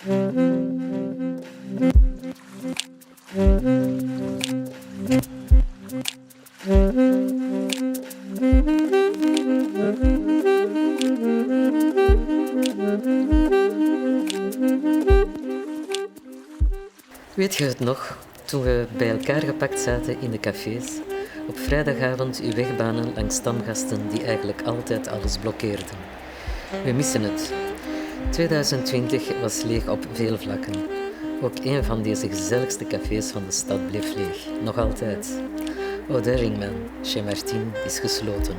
Weet je het nog? Toen we bij elkaar gepakt zaten in de cafés, op vrijdagavond uw wegbanen langs stamgasten die eigenlijk altijd alles blokkeerden. We missen het. 2020 was leeg op veel vlakken. Ook een van deze gezelligste cafés van de stad bleef leeg. Nog altijd. Oderingman, chez Martin, is gesloten.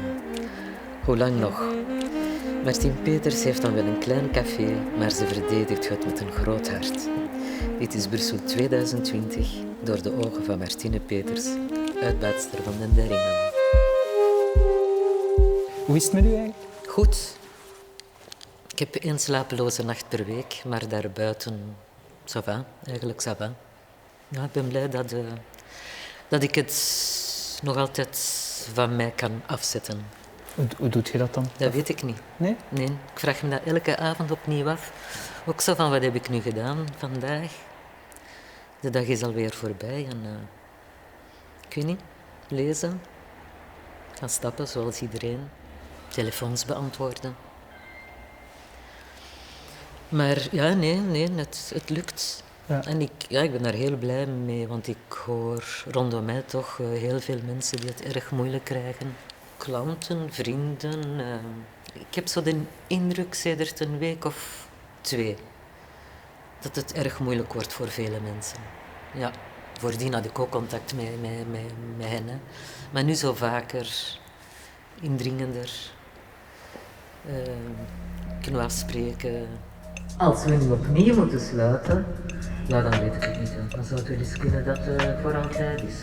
Hoe lang nog? Martin Peters heeft dan wel een klein café, maar ze verdedigt het met een groot hart. Dit is Brussel 2020, door de ogen van Martine Peters, uitbaatster van den Deringman. Hoe is het met u eigenlijk? Goed. Ik heb 1 slapeloze nacht per week, maar daarbuiten, ça va, eigenlijk ça va. Ja, ik ben blij dat ik het nog altijd van mij kan afzetten. Hoe doet je dat dan? Dat weet ik niet. Nee? Nee, ik vraag me dat elke avond opnieuw af. Ook zo van, wat heb ik nu gedaan vandaag? De dag is alweer voorbij en ik weet niet, lezen, gaan stappen zoals iedereen, telefoons beantwoorden. Maar ja, nee, het lukt. Ja. En ik ben daar heel blij mee, want ik hoor rondom mij toch heel veel mensen die het erg moeilijk krijgen. Klanten, vrienden. Ik heb zo de indruk, sedert een week of 2, dat het erg moeilijk wordt voor vele mensen. Ja, voordien had ik ook contact met hen. Hè. Maar nu zo vaker, indringender. Kunnen we afspreken. Als we nu opnieuw moeten sluiten, dan weet ik het niet. Dan zou het wel eens kunnen dat het voor altijd is.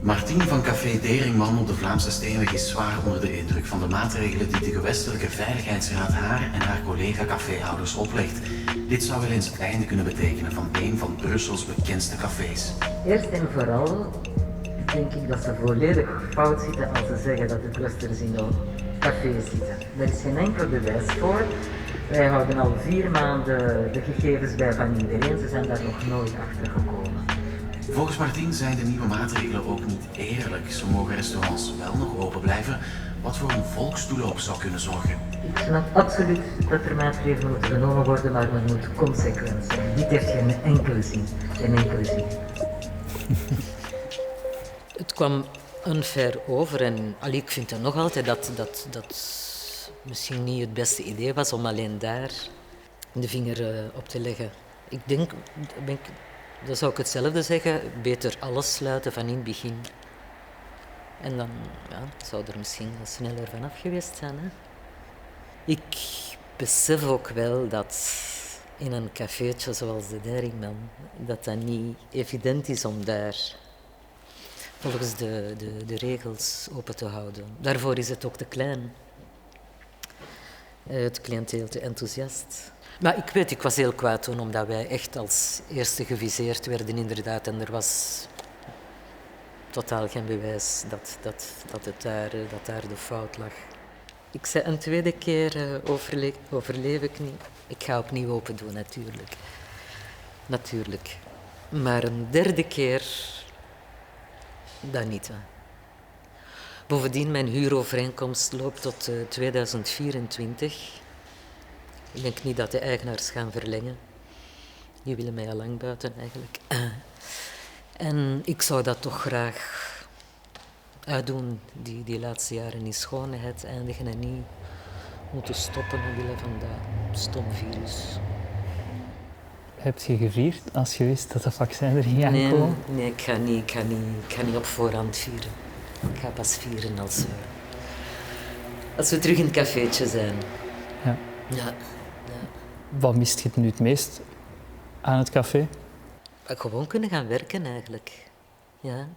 Martin van Café Deringman op de Vlaamse Steenweg is zwaar onder de indruk van de maatregelen die de gewestelijke Veiligheidsraad haar en haar collega caféhouders oplegt. Dit zou wel eens het einde kunnen betekenen van een van Brussels bekendste cafés. Eerst en vooral denk ik dat ze volledig fout zitten als ze zeggen dat de clusters in een café zitten. Er is geen enkel bewijs voor. Wij houden al 4 maanden de gegevens bij van iedereen. Ze zijn daar nog nooit achter gekomen. Volgens Martin zijn de nieuwe maatregelen ook niet eerlijk. Zo mogen restaurants wel nog open blijven, wat voor een volkstoeloop zou kunnen zorgen. Ik snap absoluut dat er maatregelen moeten genomen worden, maar men moet consequent zijn. Dit heeft geen enkele zin. Geen enkele zin. Het kwam unfair over en ik vind dan nog altijd dat misschien niet het beste idee was om alleen daar de vinger op te leggen. Ik denk, dan zou ik hetzelfde zeggen, beter alles sluiten van in het begin. En dan zou er misschien sneller vanaf geweest zijn. Hè? Ik besef ook wel dat in een cafeetje zoals de Deringman, dat niet evident is om daar volgens de regels open te houden. Daarvoor is het ook te klein. Het cliënteel te enthousiast. Maar ik was heel kwaad toen, omdat wij echt als eerste geviseerd werden inderdaad. En er was totaal geen bewijs dat daar de fout lag. Ik zei een tweede keer overleef ik niet. Ik ga opnieuw open doen, natuurlijk. Maar een derde keer, dat niet. Hè. Bovendien, mijn huurovereenkomst loopt tot 2024. Ik denk niet dat de eigenaars gaan verlengen. Die willen mij al lang buiten, eigenlijk. En ik zou dat toch graag uitdoen, die laatste jaren in schoonheid eindigen en niet moeten stoppen omwille van dat stom virus. Heb je gevierd als je wist dat de vaccin er ging aankomen? Nee, ik ga niet op voorhand vieren. Ik ga pas vieren als we terug in het cafeetje zijn. Ja. Wat mist je nu het meest aan het café? Gewoon kunnen gaan werken eigenlijk. Ja.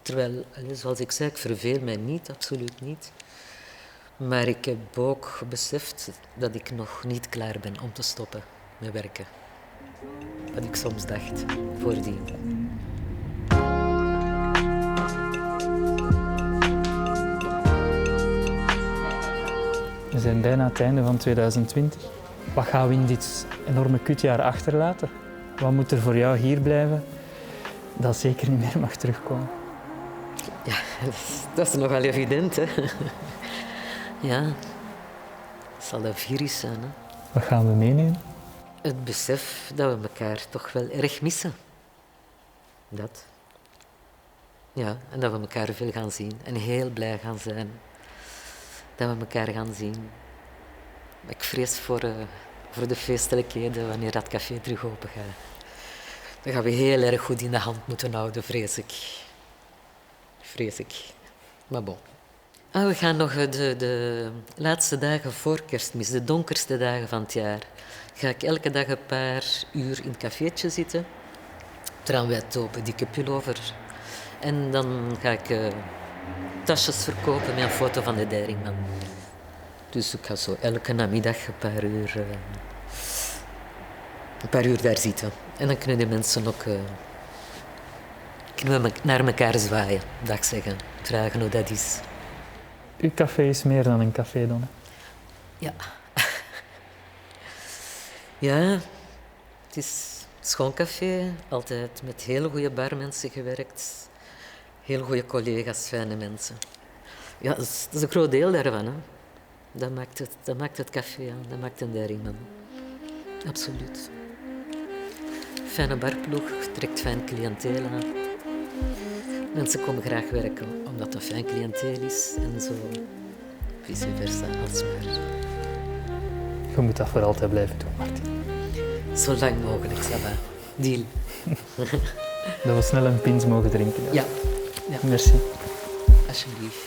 Terwijl, zoals ik zei, ik verveel mij niet, absoluut niet. Maar ik heb ook beseft dat ik nog niet klaar ben om te stoppen met werken. Wat ik soms dacht, voordien. We zijn bijna aan het einde van 2020. Wat gaan we in dit enorme kutjaar achterlaten? Wat moet er voor jou hier blijven dat zeker niet meer mag terugkomen? Ja, dat is nogal evident, hè. Ja, het zal dat virus zijn, hè. Wat gaan we meenemen? Het besef dat we elkaar toch wel erg missen. Dat. Ja, en dat we elkaar veel gaan zien en heel blij gaan zijn dat we elkaar gaan zien. Ik vrees voor de feestelijkheden wanneer dat café terug open gaat. Dan gaan we heel erg goed in de hand moeten houden, vrees ik. Vrees ik. Maar bon. We gaan nog de laatste dagen voor Kerstmis, de donkerste dagen van het jaar, ga ik elke dag een paar uur in het cafeetje zitten. Tramwet open, dikke pullover. En dan ga ik tasjes verkopen met een foto van de Deringman. Dus ik ga zo elke namiddag een paar uur daar zitten. En dan kunnen de mensen ook kunnen we naar elkaar zwaaien, dag zeggen, vragen hoe dat is. Uw café is meer dan een café dan. Hè? Ja. Ja, het is een schoon café, altijd met hele goede barmensen gewerkt. Heel goede collega's, fijne mensen. Ja, dat is een groot deel daarvan. Hè. Dat maakt het café aan, dat maakt een Deringman. Absoluut. Fijne barploeg, trekt fijn cliënteel aan. Mensen komen graag werken omdat dat fijn cliënteel is en zo vice versa, alsmaar. Je moet dat voor altijd blijven doen, Martin. Zo lang mogelijk, ça va. Deal. Dat we snel een pins mogen drinken. Ja. Ja. Merci. Alsjeblieft.